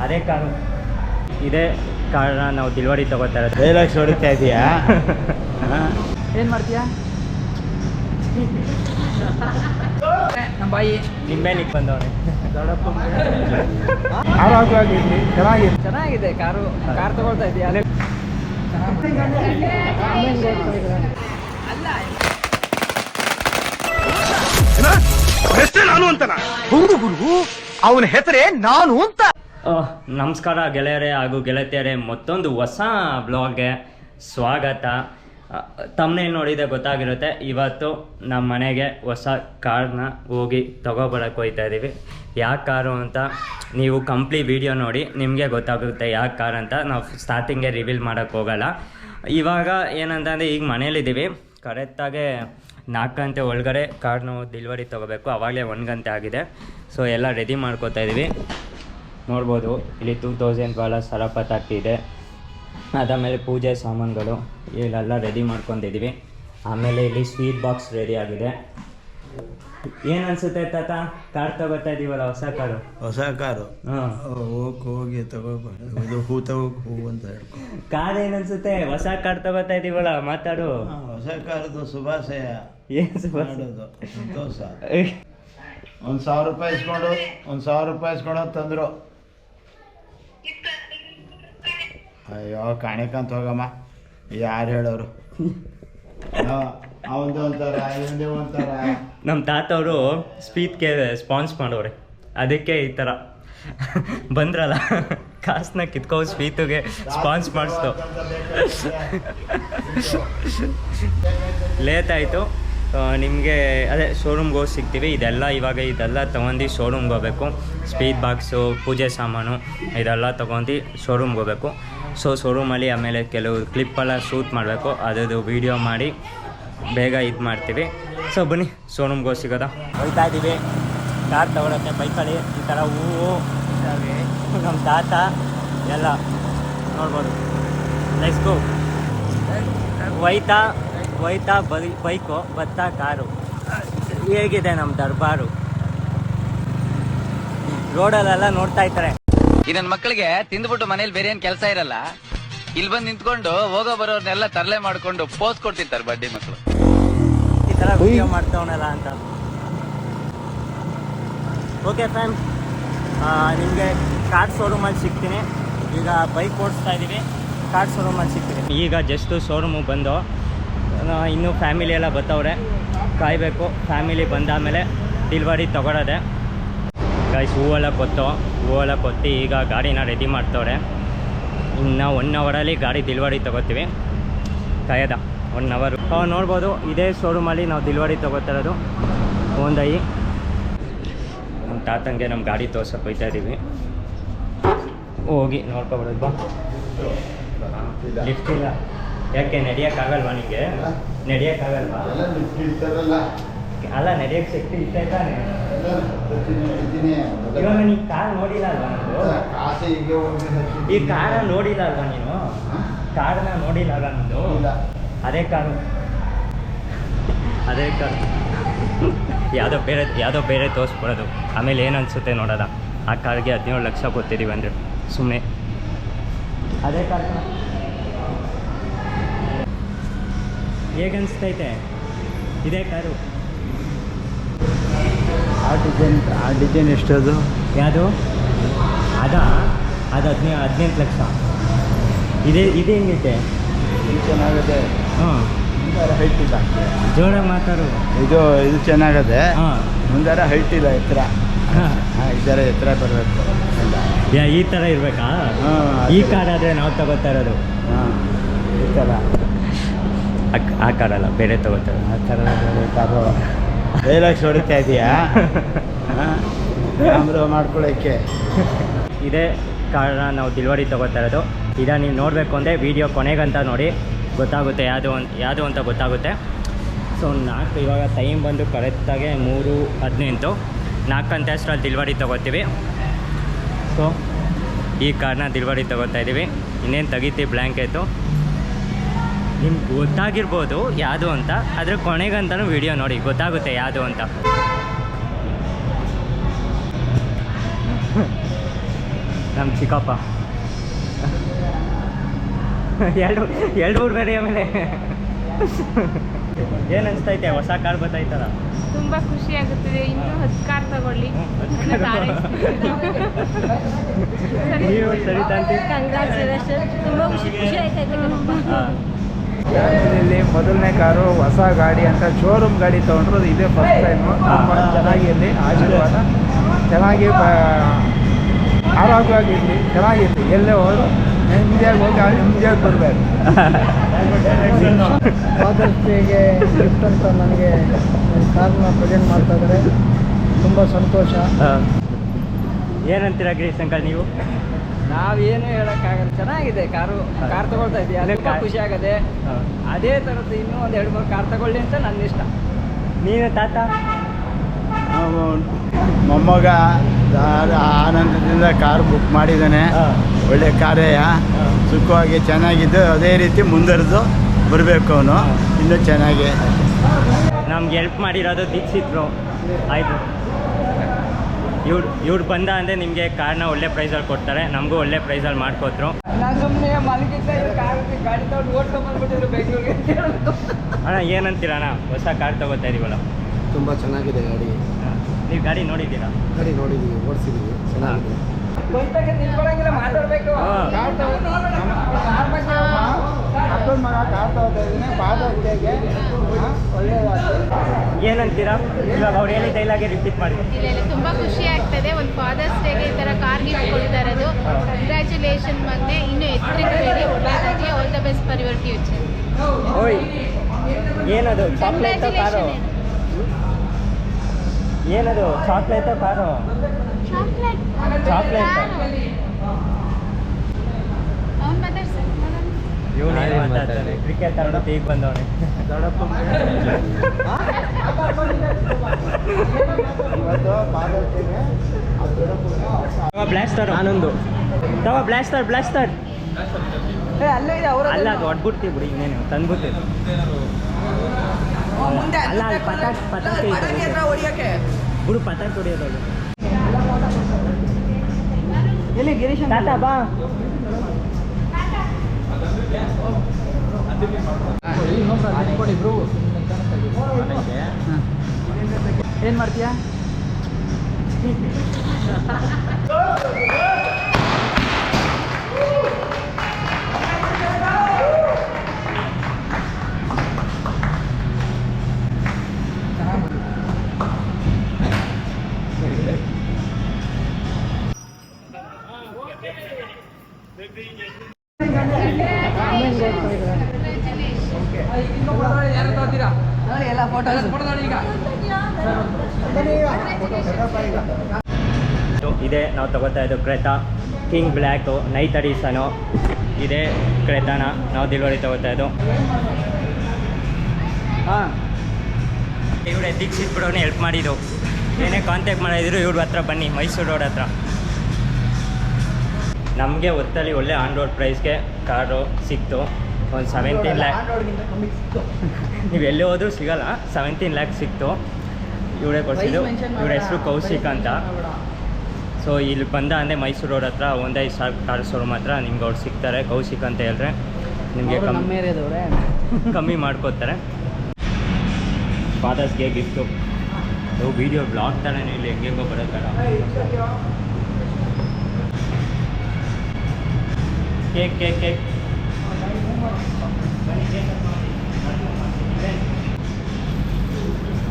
ಅದೇ ಕಾರು ಇದೇ ಕಾರಣ ನಾವು ಡೆಲಿವರಿ ತಗೋತಾ ಇರೋದು. ಡೈಲಾಗ್ಸ್ ಹೊಡಿತಾ ಇದೀಯಾ? ಏನು ಮಾಡ್ತೀಯಾ? ನಮ್ಮ ಬಾಯಿ ನಿಂಬೆನಿಗೆ ಬಂದವನೆ. ಚೆನ್ನಾಗಿದೆ ಕಾರು ತಗೊಳ್ತಾ ಇದೆಯಾ? ನಾನು ಅಂತನಾ? ಹೌದು ಗುರು, ಅವನ ಹೆಸರೇ ನಾನು ಅಂತ. ನಮಸ್ಕಾರ ಗೆಳೆಯರೇ ಹಾಗೂ ಗೆಳತಿಯರೇ, ಮತ್ತೊಂದು ಹೊಸ ಬ್ಲಾಗ್ಗೆ ಸ್ವಾಗತ. ತಮ್ಮನೇಲಿ ನೋಡಿದೆ ಗೊತ್ತಾಗಿರುತ್ತೆ. ಇವತ್ತು ನಮ್ಮ ಮನೆಗೆ ಹೊಸ ಕಾರ್ನ ಹೋಗಿ ತೊಗೊಬರಕ್ಕೆ ಹೋಗ್ತಾ ಇದ್ದೀವಿ. ಯಾವ ಕಾರು ಅಂತ ನೀವು ಕಂಪ್ಲೀಟ್ ವಿಡಿಯೋ ನೋಡಿ ನಿಮಗೆ ಗೊತ್ತಾಗುತ್ತೆ ಯಾವ ಕಾರ್ ಅಂತ. ನಾವು ಸ್ಟಾರ್ಟಿಂಗೇ ರಿವೀಲ್ ಮಾಡೋಕ್ಕೆ ಹೋಗಲ್ಲ. ಇವಾಗ ಏನಂತಂದರೆ ಈಗ ಮನೇಲಿದ್ದೀವಿ. ಕರೆಕ್ಟಾಗೆ 4 ಗಂಟೆ ಒಳಗಡೆ ಕಾರ್ನು ಡೆಲಿವರಿ ತೊಗೋಬೇಕು. ಆವಾಗಲೇ 1 ಗಂಟೆ ಆಗಿದೆ. ಸೊ ಎಲ್ಲ ರೆಡಿ ಮಾಡ್ಕೋತಾ ಇದ್ದೀವಿ. ನೋಡ್ಬೋದು ಇಲ್ಲಿ 2000 ಬಾಲ ಸರಪತಾಕಿ ಇದೆ. ಅದಾದಮೇಲೆ ಪೂಜೆ ಸಾಮಾನುಗಳು ಇಲ್ಲೆಲ್ಲ ರೆಡಿ ಮಾಡ್ಕೊಂಡಿದ್ದೀವಿ. ಆಮೇಲೆ ಇಲ್ಲಿ ಸ್ವೀಟ್ ಬಾಕ್ಸ್ ರೆಡಿ ಆಗಿದೆ. ಏನು ಅನಿಸುತ್ತೆ ತಾತ, ಕಾರ್ ತಗೋತಾ ಇದ್ದೀವಲ್ಲ, ಹೊಸ ಕಾರು? ಹೊಸ ಕಾರು ಹಾಂ, ಹೋಗಿ ತಗೋಬಾರ್ದು. ಹೂ ತಗೋಕ್ ಹೂ ಅಂತ ಹೇಳ್ಕೊ. ಕಾರ್ ಏನು ಅನಿಸುತ್ತೆ? ಹೊಸ ಕಾರ್ ತಗೋತಾ ಇದ್ದೀವಲ್ಲ, ಮಾತಾಡು. ಹೊಸ ಕಾರದು ಶುಭಾಶಯ. ಏನು ಮಾಡೋದು ಸಂತೋಷ. 1,000 ರೂಪಾಯಿ ಇಸ್ಕೊಂಡು 1,000 ರೂಪಾಯಿ ಇಸ್ಕೊಂಡು ತಂದರು. ಅಯ್ಯೋ ಕಾಣಿಕಂತ ಹೋಗಮ್ಮ, ಯಾರು ಹೇಳೋರು? ಅವಂದು ಒಂಥರ ಇವಂದೇ ಒಂಥರ. ನಮ್ಮ ತಾತವರು ಸ್ಪೀಚ್ಗೆ ಸ್ಪಾನ್ಸ್ ಮಾಡೋರೆ, ಅದಕ್ಕೆ ಈ ಥರ ಬಂದ್ರಲ್ಲ, ಕಾಸನ್ನ ಕಿತ್ಕೋ ಸ್ಪೀತಿಗೆ ಸ್ಪಾನ್ಸ್ ಮಾಡಿಸ್ತು. ಲೇಟ್ ಆಯಿತು. ನಿಮಗೆ ಅದೇ ಶೋರೂಮ್ಗೆ ಹೋಗಿ ಸಿಗ್ತೀವಿ. ಇದೆಲ್ಲ ತೊಗೊಂಡು ಶೋರೂಮ್ಗೆ ಹೋಗ್ಬೇಕು. ಸ್ಪೀಡ್ ಬಾಕ್ಸು, ಪೂಜೆ ಸಾಮಾನು ಇದೆಲ್ಲ ತೊಗೊಂಡು ಶೋರೂಮ್ಗೆ ಹೋಗ್ಬೇಕು. ಸೊ ಶೋರೂಮಲ್ಲಿ ಆಮೇಲೆ ಕೆಲವು ಕ್ಲಿಪ್ಪೆಲ್ಲ ಶೂಟ್ ಮಾಡಬೇಕು. ಅದರದ್ದು ವೀಡಿಯೋ ಮಾಡಿ ಬೇಗ ಇದು ಮಾಡ್ತೀವಿ. ಸೊ ಬನ್ನಿ ಶೋರೂಮ್ಗೆ ಹೋಗಿ ಸಿಗೋದ. ಹೋಗ್ತಾ ಇದ್ದೀವಿ. ಕಾರ್ ತಗೊಳತ್ತೆ ಬೈಕಲ್ಲಿ ಈ ಥರ ಹೂವು ಇದ್ದಾವೆ. ನಮ್ಮ ತಾತ ಎಲ್ಲ ನೋಡ್ಬೋದು. Let's go. ಹೋಯ್ತಾ ಬೈಕು, ಬತ್ತಾ ಕಾರು. ಹೇಗಿದೆ ನಮ್ಮ ದರ್ಬಾರು? ರೋಡಲ್ಲೆಲ್ಲ ನೋಡ್ತಾ ಇರ್ತಾರೆ. ಈ ನನ್ನ ಮಕ್ಕಳಿಗೆ ತಿಂದ್ಬಿಟ್ಟು ಮನೇಲಿ ಬೇರೆ ಏನ್ ಕೆಲಸ ಇರಲ್ಲ, ಇಲ್ಲಿ ಬಂದು ನಿಂತ್ಕೊಂಡು ಹೋಗೋ ಬರೋರ್ನೆಲ್ಲ ತರಲೆ ಮಾಡ್ಕೊಂಡು ಪೋಸ್ ಕೊಡ್ತಿರ್ತಾರೆ ಬಡ್ಡಿ ಮಕ್ಕಳು. ಈ ಥರ ವಿಡಿಯೋ ಮಾಡ್ತವನಲ್ಲ ಅಂತ. ಓಕೆ ಫ್ರೆಂಡ್ಸ್, ನಿಮಗೆ ಕಾರ್ ಶೋರೂಮಲ್ಲಿ ಸಿಗ್ತೀನಿ. ಈಗ ಬೈಕ್ ಓಡಿಸ್ತಾ ಇದ್ದೀವಿ, ಕಾರ್ ಶೋರೂಮಲ್ಲಿ ಸಿಗ್ತೀನಿ. ಈಗ ಜಸ್ಟು ಶೋರೂಮಿಗೆ ಬಂದು ಇನ್ನೂ ಫ್ಯಾಮಿಲಿ ಎಲ್ಲ ಬರ್ತವ್ರೆ, ಕಾಯಬೇಕು. ಫ್ಯಾಮಿಲಿ ಬಂದಾದಮೇಲೆ ಡೆಲಿವರಿ ತೊಗೊಳೋದೆ. ಗೈಸ್ ಹೂವೆಲ್ಲ ಕೊತ್ತು ಈಗ ಗಾಡಿನ ರೆಡಿ ಮಾಡ್ತವ್ರೆ. ಇನ್ನು 1 ಅವರಲ್ಲಿ ಗಾಡಿ ಡೆಲಿವರಿ ತೊಗೋತೀವಿ. ಕಾಯದ 1 ಅವರು. ನೋಡ್ಬೋದು ಇದೇ ಶೋರೂಮಲ್ಲಿ ನಾವು ಡೆಲಿವರಿ ತೊಗೋತಿರೋದು. ಹೋಂಡೈ. ನಮ್ಮ ತಾತಂಗೆ ನಮ್ಮ ಗಾಡಿ ತೋರ್ಸಕ್ಕೆ ಹೋಗ್ತಾ ಇದ್ದೀವಿ. ಹೋಗಿ ನೋಡ್ಕೊಬಿಡೋದು ಬಾ. ಲಿಫ್ಟ್ ಇಲ್ಲ. ಯಾಕೆ ನಡೆಯೋಕ್ಕಾಗಲ್ವಾ ನಿಮಗೆ? ನಡೆಯೋಕ್ಕಾಗಲ್ವಾ? ಅಲ್ಲ, ನಡೆಯೋಕ್ಕೆ ಶಕ್ತಿ ಇಷ್ಟ ತಾನೆ. ಇವಾಗ ನೀನು ಕಾರ್ ನೋಡಿಲ್ಲ ಅಲ್ವಾ? ನಂದು ಈ ಕಾರ ನೋಡಿಲ್ಲ ಅಲ್ವಾ ನೀನು? ಕಾರ್ನ ನೋಡಿಲ್ಲ ಅಲ್ವಾ ನಂದು? ಅದೇ ಕಾರು ಯಾವುದೋ ಬೇರೆ ತೋರಿಸ್ಬಿಡೋದು. ಆಮೇಲೆ ಏನು ಅನಿಸುತ್ತೆ ನೋಡೋದ. ಆ ಕಾರ್ಗೆ 17 ಲಕ್ಷ ಕೊಡ್ತಿದ್ದೀವಿ ಅಂದರೆ ಸುಮ್ಮನೆ. ಅದೇ ಕಾರ್ ಹೇಗನ್ಸ್ತೈತೆ ಇದೇ ಕಾರು? ಆ ಡಿಸೈನ್ ಎಷ್ಟದು? ಯಾವುದು? ಅದು 18 ಲಕ್ಷ. ಇದು ಹೆಂಗೈತೆ? ಚೆನ್ನಾಗದೆ. ಹಾಂ, ಹೈಟ್ ಇಲ್ಲ. ಜೋರಾಗಿ ಮಾತಾಡು. ಇದು ಚೆನ್ನಾಗದೆ. ಹಾಂ, ಮುಂದಾರ ಹೈಟ್ ಇಲ್ಲ, ಎತ್ತರ. ಹಾಂ, ಇದರ ಎತ್ತರ ಬರಬೇಕು. ಈ ಥರ ಇರಬೇಕಾ? ಈ ಕಾರ್ ಆದರೆ ನಾವು ತಗೋತಾ ಇರೋದು. ಹಾಂ, ಈ ಥರ. ಆ ಕಾರಲ್ಲ, ಬೇರೆ ತಗೋತಾರೆ. ಆ ಥರ ಕಾರು. ಡೈಲಾಗ್ಸ್ ಹೊಡಿತಾ ಇದೆಯಾ? ಕ್ಯಾಮ್ರಾ ಮಾಡ್ಕೊಳ್ಳೋಕ್ಕೆ. ಇದೇ ಕಾರಣ ನಾವು ಡೆಲಿವರಿ ತೊಗೋತಾ ಇರೋದು. ನೀವು ನೋಡಬೇಕು ಅಂದರೆ ವೀಡಿಯೋ ಕೊನೆಗಂತ ನೋಡಿ, ಗೊತ್ತಾಗುತ್ತೆ ಯಾವುದು ಅಂತ ಗೊತ್ತಾಗುತ್ತೆ. ಸೊ 4 ಇವಾಗ ಟೈಮ್ ಬಂದು ಕರೆಕ್ಟಾಗೆ 3:15. 4 ಗಂಟೆ ಅಷ್ಟರಲ್ಲಿ ಡೆಲಿವರಿ ತೊಗೋತೀವಿ. ಸೊ ಈ ಕಾರ್ನ ಡೆಲಿವರಿ ತೊಗೋತಾ ಇದ್ದೀವಿ. ಇನ್ನೇನು ತೆಗಿತೀವಿ ಬ್ಲ್ಯಾಂಕೆಟು. ನಿಮ್ಗೆ ಗೊತ್ತಾಗಿರ್ಬೋದು ಯಾವುದು ಅಂತ, ಅದ್ರ ಕೊನೆಗಂತನೂ ವೀಡಿಯೋ ನೋಡಿ ಗೊತ್ತಾಗುತ್ತೆ ಯಾವುದು ಅಂತ. ನಮ್ಮ ಚಿಕ್ಕಪ್ಪ ಎರಡು ಮೂರು ಬೇರೆ ಆಮೇಲೆ ಏನು ಅನಿಸ್ತೈತೆ ಹೊಸ ಕಾರ್ ಬರ್ತೈತಲ್ಲ? ತುಂಬಾ ಖುಷಿ ಆಗುತ್ತಿದೆ. ಇನ್ನೂ 10 ಕಾರ್ ತಗೊಳ್ಳಿ. ನೀವು ಸರಿ ತಾಂತಿ? ಕಂಗ್ರಾಚುಲೇಷನ್. ತುಂಬಾ ಖುಷಿ ಆಯ್ತೈತೆ. ಇಲ್ಲಿ ಮೊದಲನೇ ಕಾರು ಹೊಸ ಗಾಡಿ ಅಂತ ಶೋರೂಮ್ ಗಾಡಿ ತೊಗೊಂಡ್ರು ಇದೇ ಫಸ್ಟ್ ಟೈಮು. ಚೆನ್ನಾಗಿರಲಿ, ಆಶೀರ್ವಾದ. ಚೆನ್ನಾಗಿ ಆರೋಗ್ಯವಾಗಿರಲಿ, ಚೆನ್ನಾಗಿರಲಿ. ಎಲ್ಲೇ ಹೋದ್ರು ನೆಮ್ಮದಿಯಾಗಿ ಹೋಗಿ ನೆಮ್ಮದಿಯಾಗಿ ಬರಬೇಕು. ಫಾದರ್ಸ್ ಡೇಗೆ ಗಿಫ್ಟ್ ಅಂತ ನನಗೆ ಕಾರ್ನ ಪ್ರೆಸೆಂಟ್ ಮಾಡ್ತಾ ಇದ್ದಾರೆ. ತುಂಬ ಸಂತೋಷ. ಏನಂತೀರಾ ಗಿರೀಶ್ ಅಂಕಲ್ ನೀವು? ನಾವೇನು ಹೇಳೋಕ್ಕಾಗಲ್ಲ. ಚೆನ್ನಾಗಿದೆ ಕಾರು. ಕಾರ್ ತಗೊಳ್ತಾ ಇದೆಯಾ, ತುಂಬ ಖುಷಿ ಆಗದೆ. ಅದೇ ಥರದ್ದು ಇನ್ನೂ ಒಂದು 2-3 ಕಾರ್ ತಗೊಳ್ಳಿ ಅಂತ ನನ್ನ ಇಷ್ಟ. ನೀನು ತಾತ? ಮೊಮ್ಮಗ ಆನಂದದಿಂದ ಕಾರ್ ಬುಕ್ ಮಾಡಿದ್ದಾನೆ. ಒಳ್ಳೆ ಕಾರೇಯ, ಸುಖವಾಗಿ ಚೆನ್ನಾಗಿದ್ದು ಅದೇ ರೀತಿ ಮುಂದುವರೆದು ಬರಬೇಕು. ಅವನು ಇನ್ನೂ ಚೆನ್ನಾಗಿ ನಮ್ಗೆ ಹೆಲ್ಪ್ ಮಾಡಿರೋದು ದೀಕ್ಷಿತ್ರು. ಆಯಿತು, ಇವ್ರು ಬಂದ ಅಂದರೆ ನಿಮಗೆ ಕಾರ್ನ ಒಳ್ಳೆ ಪ್ರೈಸಲ್ಲಿ ಕೊಡ್ತಾರೆ. ನಮಗೂ ಒಳ್ಳೆ ಪ್ರೈಸಲ್ಲಿ ಮಾಡಿಕೊಟ್ರು. ನಾನು ಸುಮ್ಮನೆ ಮಲಗಿದ್ದೆ, ಗಾಡಿ ತಗೊಂಡು ಓಡ್ಕೊಂಡ್ಬಂದ್ಬಿಟ್ಟಿದ್ರು ಬೆಂಗಳೂರಿಗೆ ಅಂತ ಹೇಳೋದು. ಅಣ್ಣ ಏನಂತೀರ ಅಣ್ಣ, ಹೊಸ ಕಾರ್ ತಗೋತಾ ಇದೀವಲ್ಲ? ತುಂಬ ಚೆನ್ನಾಗಿದೆ ಗಾಡಿ. ನೀವು ಗಾಡಿ ನೋಡಿದ್ದೀರಾ? ಗಾಡಿ ನೋಡಿದ್ದೀವಿ, ಓಡಿಸಿದ್ದೀವಿ, ಚೆನ್ನಾಗಿದೆ. ಬಂದಾಗ ನಿಂತ್ಕೊಳ್ಳಂಗಿಲ್ಲ, ಮಾತಾಡಬೇಕು. ಕಾರ್ ತಗೊಂಡು ಅಕ್ಕನ ಮಗ ಕಾರ್ ತಗೋತಾ ಇದ್ದೀನಿ. ಬಾಧೆಗೆ ಒಳ್ಳೆಯದಾಗಿ. ಏನಂತೀರಾ? ಇವಾಗ ಅವ್ರು ಹೇಳಿದ ಡೈಲಾಗೆ ರಿಪೀಟ್ ಮಾಡಿ. ಇಲ್ಲ, ತುಂಬಾ ಖುಷಿ ಆಗ್ತದೆ. ಒಂದು ಫಾದರ್ಸ್ ಡೇಗೆ ಈ ಥರ ಕಾರ್ ಗಿಫ್ಟ್ ಕೊಡ್ತಾ ಇರೋದು. ಕಂಗ್ರ್ಯಾಚುಲೇಷನ್ ಮಗನೆ. ಇನ್ನೂ ಎತ್ತರಕ್ಕೆ ಬೆಳಿ, ಒಳ್ಳೆಯದಾಗಲಿ. All the best for your future. ಓಯ್, ಏನದು ಚಾಕ್ಲೇಟೋ ಕಾರು? ಏನದು ಚಾಕ್ಲೇಟೋ ಕಾರು? ಚಾಕ್ಲೇಟ್. ಅವ್ನು ಮಾತಾಡ್ಸ. ಇವನು ಏನು ಮಾತಾಡ್ತಾನೆ? ಕ್ರಿಕೆಟ್ ಆಡೋದು ಈಗ ಬಂದವನೆ. ಬ್ಲಾಸ್ಟರ್ ಆನಂದು ತಗೋ. ಬ್ಲಾಸ್ಟರ್ ಅಲ್ಲೇ ಇದೆ ಅವರ. ಅಲ್ಲ, ಅದು ಹೊಡ್ಬಿಡ್ತೀವಿ ಬಿಡಿ, ಇನ್ನೇನು ತಂದ್ಬಿಡ್ತೀವಿ. ಅಲ್ಲ, ಅಲ್ಲಿ ಪಟಾಕಿ ಬಿಡು, ಪಟಾಕಿ ಹೊಡಿಯೋದು. ಎಲ್ಲಿ ಗಿರೀಶ್ ತಾತ ಬಾ. ಏನು ಮಾಡ್ತೀಯಾ? ಯಾರು ತಗೋತೀರಾ? ಎಲ್ಲ ಫೋಟೋ ಈಗ ಇದೆ ನಾವು ತಗೋತಾ ಇದ್ದು ಕ್ರೆತಾ ಕಿಂಗ್ ಬ್ಲ್ಯಾಕು ನೈಟ್ ಅಡಿಷನು. ಇದೇ ಕ್ರೆತಾನ ನಾವು ದಿಲ್ವರಿ ತಗೋತಾ ಇದ್ದು. ಹಾಂ, ಇವರೇ ದೀಕ್ಷಿತ್ ಬಿಡೋನೆ ಹೆಲ್ಪ್ ಮಾಡಿದ್ದು. ಏನೇ ಕಾಂಟ್ಯಾಕ್ಟ್ ಮಾಡಿದ್ರು ಇವ್ರ ಹತ್ರ ಬನ್ನಿ, ಮೈಸೂರು ರೋಡ್ ಹತ್ರ. ನಮಗೆ ಒತ್ತಲ್ಲಿ ಒಳ್ಳೆ ಆನ್ ರೋಡ್ ಪ್ರೈಸ್ಗೆ ಕಾರು ಸಿಕ್ತು. ಒಂದು 17 ಲ್ಯಾಕ್. ನೀವು ಎಲ್ಲಿ ಹೋದ್ರೂ ಸಿಗಲ್ಲ, 17 ಲ್ಯಾಕ್ ಸಿಕ್ತು. ಇವರೇ ಕೊಡಿಸಿದ್ದು. ಇವ್ರ ಹೆಸರು ಕೌಶಿಕ್ ಅಂತ. ಸೊ ಇಲ್ಲಿ ಬಂದ ಅಂದರೆ ಮೈಸೂರು ರೋಡ್ ಹತ್ರ ಒಂದೇ ಸ್ಟಾರ್ ಕಾರ್ ಶೋರೂಮ್ ಹತ್ರ ನಿಮ್ಗೆ ಅವ್ರು ಸಿಗ್ತಾರೆ. ಕೌಶಿಕ್ ಅಂತ ಹೇಳಿದ್ರೆ ನಿಮಗೆ ಕಮ್ಮಿ ಮಾಡ್ಕೋತಾರೆ. ಫಾದರ್ಸ್ಗೆ ಗಿಫ್ಟು. ವೀಡಿಯೋ ಬ್ಲಾಗ್ ಥರನೇ ಇಲ್ಲಿ ಹೆಂಗೆಂಗೋ ಬರೋಕ್ಕಲ್ಲ. Cake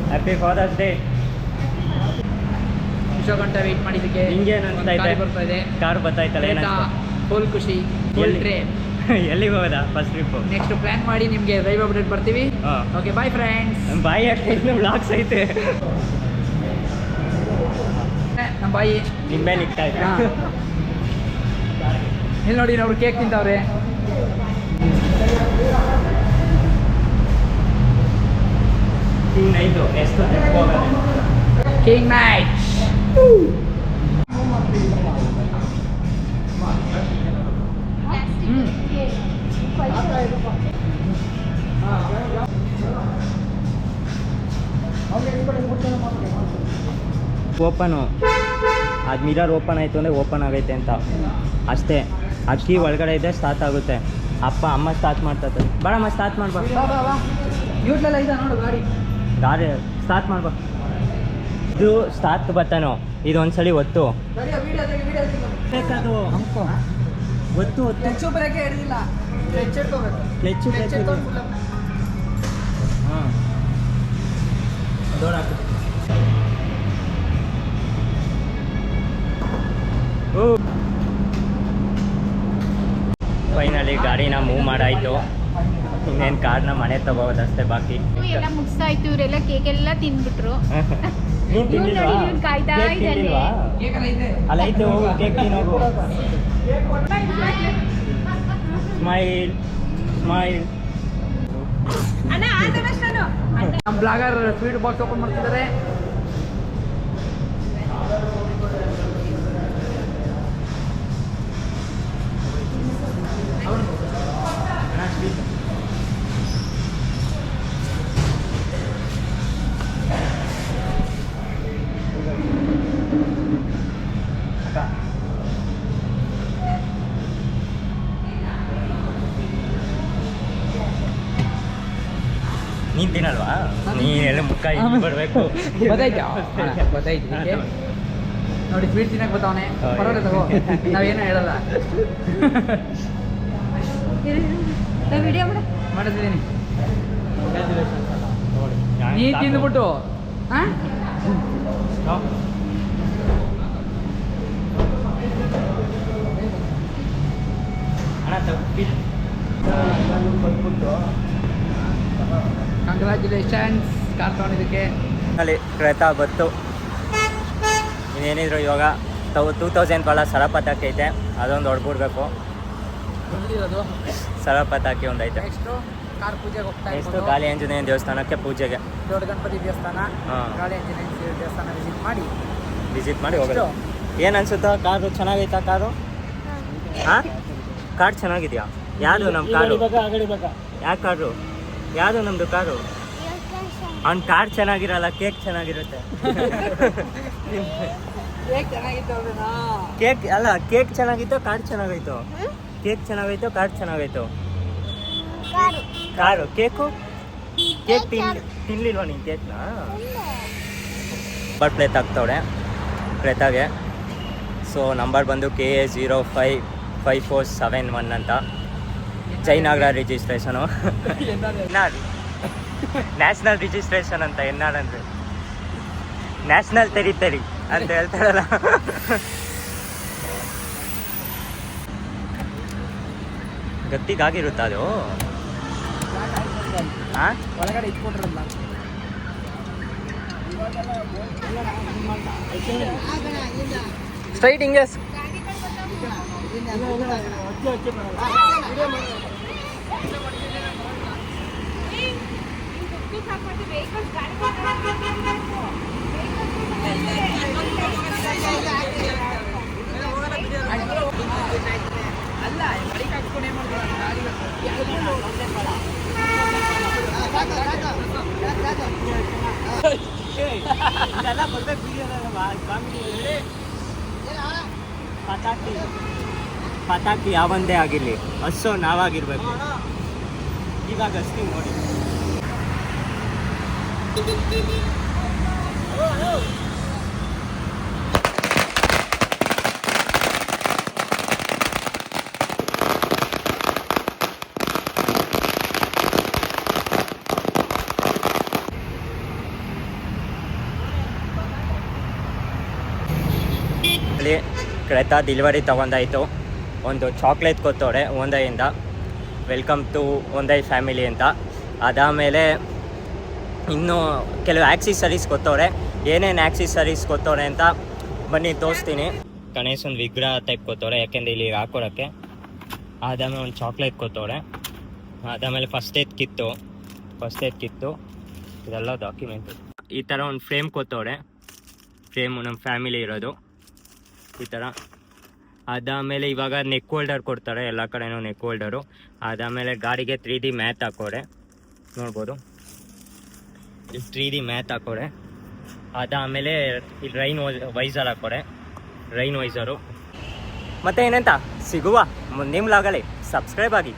happy father's day. ಎಷ್ಟೋ ಗಂಟೆ ವೆಯ್ಟ್ ಮಾಡಿದ್ದಕ್ಕೆ ಹಿಂಗೇನು ಅನಿಸ್ತಾ ಇದೆ? ಬರ್ತಾ ಇದೆ, ಕಾರ್ ಬರ್ತಾಯ್ತಲ್ಲ, ಏನಾಯ್ತು? ಫುಲ್ ಖುಷಿ, ಫುಲ್ ಟ್ರಿಪ್. ಎಲ್ಲಿಗೆ ಹೋಗೋದಾ ಫಸ್ಟ್ ಟ್ರಿಪ್ಪು? ನೆಕ್ಸ್ಟ್ ಪ್ಲಾನ್ ಮಾಡಿ ನಿಮಗೆ ಲೈವ್ ಅಪ್ಡೇಟ್ ಬರ್ತೀವಿ. Okay, bye friends. ಬಾಯಿ ಯಾಕೆ ಇನ್ನೂ ಬ್ಲಾಗ್ಸ್ ಐತೆ? ನಮ್ಮ ಬಾಯಿ ನಿಂಬೆ ನಿಗ್ತಾ ಇದೆ. ಇಲ್ಲಿ ನೋಡಿ, ಅವ್ರು ಕೇಕ್ ತಿಂತವ್ರೆ. ಕಿಂಗ್ ನೈಟು ಎಷ್ಟು ಟ್ರಿಪ್ ಹೋಗೋದು? King night. ಓಪನು ಅದು ಮಿರರ್ ಓಪನ್ ಆಯಿತು ಅಂದರೆ ಓಪನ್ ಆಗೈತೆ ಅಂತ ಅಷ್ಟೇ. ಅಕ್ಕಿ ಒಳಗಡೆ ಇದೆ, ಸ್ಟಾರ್ಟ್ ಆಗುತ್ತೆ. ಅಮ್ಮ ಸ್ಟಾರ್ಟ್ ಮಾಡ್ತಾರೆ. ಬೇಡಮ್ಮ ಸ್ಟಾರ್ಟ್ ಮಾಡ್ಬೇಕು. ಯೂಟ್ಲೆಲ್ಲ ಇದೆ ನೋಡು ಗಾಡಿ. ಗಾಡಿ ಸ್ಟಾರ್ಟ್ ಮಾಡ್ಬೇಕು. ಇದು ಸ್ಟಾರ್ಟ್ ಬತ್ತನೋ, ಇದು ಒಂದ್ಸಲಿ ಒತ್ತು ಬೇಕದು ಒತ್ತು ಕ್ಲಚ್ ಬ್ರೇಕೆ ಹಿಡಿದಿಲ್ಲ, ಕ್ಲಚ್ ಹಿಡ್ಕೋಬೇಕು. ಕ್ಲಚ್ ಹಾಂ ದೊಡ್ಡ ಫೈನಲಿ ಗಾಡಿನ ಮೂವ್ ಮಾಡಾಯಿತು. ಇನ್ನೇನು ಕಾರ್ನ ಮನೆ ತಗೋದಷ್ಟೇ ಬಾಕಿ. ಎಲ್ಲ ಮುಗಿಸಾಯ್ತು. ಇವರೆಲ್ಲ ಕೇಕ್ ಎಲ್ಲ ತಿಂದ್ಬಿಟ್ರು. ನೀನು ತಿಂದಿಲ್ವಾ? ಇವ್ನು ಕಾಯ್ತಾ ಕೇಕ್ ಇದ್ದಾನೆ. ತಿಂದಿಲ್ವಾ? ಕೇಕಲ್ಲ ಐತೆ. ಅಲ್ಲ ಐತೆ, ಹೋಗು ಕೇಕ್ ತಿನ್ನೋಗು. Smile smile. ನಮ್ಮ ಬ್ಲಾಗರ್ ಸ್ವೀಟ್ ಬಾಕ್ಸ್ ಓಪನ್ ಮಾಡ್ತಿದ್ದಾರೆ. ನೀನು ತಿನ್ನಲ್ವಾ? ನೀನೆಲ್ಲ ಮುಖ ಇಲ್ಲಿ ಬರಬೇಕು. ಗೊತ್ತಾಯ್ತು ಗೊತ್ತಾಯ್ತು. ಇದಕ್ಕೆ ನೋಡಿ ಸ್ವೀಟ್ ತಿನ್ನಕ್ಕೆ ಬರ್ತಾವನೆ. ಪರವಾಗಿಲ್ಲ ತಗೋ, ನಾವೇನೂ ಹೇಳಲ್ಲ. ವಿಡಿಯೋ ಮಾಡಿದ್ದೀನಿ. ನೀ ತಿಂದ್ಬಿಟ್ಟು ಹಾಂ ಕಂಗ್ರ್ಯಾಚುಲೇಷನ್ಸ್ ಕಾರ್ ತೊಗೊಂಡಿದ್ದಕ್ಕೆ. ಅಲ್ಲಿ ಕ್ರೇತಾ ಬತ್ತು. ಇನ್ನೇನಿದ್ರು ಇವಾಗ 2000 ಕಾಲ ಸರಪತ್ತಾಕಿ ಐತೆ, ಅದೊಂದು ಹೊಡ್ಬಿಡ್ಬೇಕು. ಬಂದಿರೋದು ಸರಪತ್ತಾಕಿ ಒಂದು ಐತೆ. ನೆಕ್ಸ್ಟು ಕಾರ್ ಪೂಜೆಗೆ ಹೋಗ್ತಾ ನೆಕ್ಸ್ಟು ಇರ್ಬೋದು. ಗಾಳಿ ಆಂಜನೇಯ ದೇವಸ್ಥಾನಕ್ಕೆ ಪೂಜೆಗೆ, ದೊಡ್ಡ ಗಣಪತಿ ದೇವಸ್ಥಾನ, ಹಾ. ಗಾಳಿ ಆಂಜನೇಯ ದೇವಸ್ಥಾನ ವಿಸಿಟ್ ಮಾಡಿ ಹೋಗೋದು. ಏನು ಅನ್ಸುತ್ತಾ? ಕಾರು ಚೆನ್ನಾಗೈತಾ? ಕಾರು ಹಾಂ, ಕಾರ್ ಚೆನ್ನಾಗಿದೆಯಾ? ಯಾವುದು ನಮ್ಮ ಕಾರು? ಯಾವ ಕಾರು? ಯಾವುದು ನಮ್ಮದು ಕಾರು? ಅವ್ನ ಕಾರ್ ಚೆನ್ನಾಗಿರಲ್ಲ, ಕೇಕ್ ಚೆನ್ನಾಗಿರುತ್ತೆ. ಕೇಕ್ ಅಲ್ಲ, ಕೇಕ್ ಚೆನ್ನಾಗಿತ್ತು, ಕಾರ್ ಚೆನ್ನಾಗೈತು. ಕೇಕ್ ಚೆನ್ನಾಗೈತು, ಕಾರ್ ಚೆನ್ನಾಗೈತು. ಕಾರು ಕೇಕು ಕೇಕ್ ತಿನ್ಲಿಲ್ವಾ ನೀನು ಕೇಕ್ನ? ನಂಬರ್ ಪ್ಲೇಟ್ ಆಗ್ತವ್ರೆ ಪ್ಲೇಟಾಗೆ. ಸೊ ನಂಬರ್ ಬಂದು KA055471 ಅಂತ. ಜೈನಗರ ರಿಜಿಸ್ಟ್ರೇಷನು. ನ್ಯಾಷನಲ್ ರಿಜಿಸ್ಟ್ರೇಷನ್ ಅಂತ. ಎನ್ನಾರ್ ಅಂದರೆ ನ್ಯಾಷನಲ್ ಟೆರಿಟರಿ ಅಂತ ಹೇಳ್ತಾರಲ್ಲ. ಗತ್ತಿಗಾಗಿರುತ್ತಾ ಅದು? ಹಾಂ, ಒಳಗಡೆ ಇಟ್ಕೊಟ್ರಲ್ಲ. ಸ್ಟ್ರೈಟ್ ಹಿಂಗೆ ಅಲ್ಲ ಬೈಕ್ ಹಾಕ್ಸ್ಕೊಂಡು ಏನು ಪಟಾಕಿ ಯಾವಂದೇ ಆಗಿರಲಿ, ಹಸೋ ನಾವಾಗಿರ್ಬೇಕು. ಇವಾಗ ಅಷ್ಟೇ ನೋಡಿ. ಅಲ್ಲಿ ಕ್ರೆತಾ ಡೆಲಿವರಿ ತೊಗೊಂಡಾಯಿತು. ಒಂದು ಚಾಕ್ಲೇಟ್ ಕೊತ್ತವ್ರೆ ಒಂದೈಯಿಂದ, ವೆಲ್ಕಮ್ ಟು ಒಂದೈ ಫ್ಯಾಮಿಲಿ ಅಂತ. ಅದಾದಮೇಲೆ ಇನ್ನೂ ಕೆಲವು ಆ್ಯಕ್ಸಿಸರೀಸ್ ಕೊತ್ತವ್ರೆ. ಏನೇನು ಆ್ಯಕ್ಸಿಸರೀಸ್ ಕೊತ್ತವ್ರೆ ಅಂತ ಬನ್ನಿ ತೋರಿಸ್ತೀನಿ. ಗಣೇಶನ ವಿಗ್ರಹ ಟೈಪ್ ಕೊತ್ತವ್ರೆ, ಯಾಕೆಂದರೆ ಇಲ್ಲಿ ಹಾಕೊಳಕ್ಕೆ. ಅದಾದಮೇಲೆ ಒಂದು ಚಾಕ್ಲೇಟ್ ಕೊತ್ತವ್ರೆ. ಅದಾದಮೇಲೆ ಫಸ್ಟ್ ಏಡ್ ಕಿತ್ತು ಇದೆಲ್ಲ ಡಾಕ್ಯುಮೆಂಟು. ಈ ಥರ ಒಂದು ಫ್ರೇಮ್ ಕೊತ್ತವ್ರೆ. ಫ್ರೇಮು ನಮ್ಮ ಫ್ಯಾಮಿಲಿ ಇರೋದು ಈ ಥರ. ಅದಾದಮೇಲೆ ಇವಾಗ ನೆಕ್ ಹೋಲ್ಡರ್ ಕೊಡ್ತಾರೆ, ಎಲ್ಲ ಕಡೆನೂ ನೆಕ್ ಹೋಲ್ಡರು. ಅದಾದಮೇಲೆ ಗಾಡಿಗೆ 3D ಮ್ಯಾತ್ ಹಾಕೋರೆ, ನೋಡ್ಬೋದು. ಇಲ್ಲಿ 3D ಮ್ಯಾತ್ ಹಾಕೋರೆ. ಅದಾದಮೇಲೆ ಇಲ್ಲಿ ರೈನ್ ವೈಸರ್ ಹಾಕೋರೆ. Rain visor. ಮತ್ತೆ ಏನಂತ ಸಿಗುವ ಮುಂದಿನ ವ್ಲಾಗಲ್ಲಿ. ಸಬ್ಸ್ಕ್ರೈಬ್ ಆಗಿ.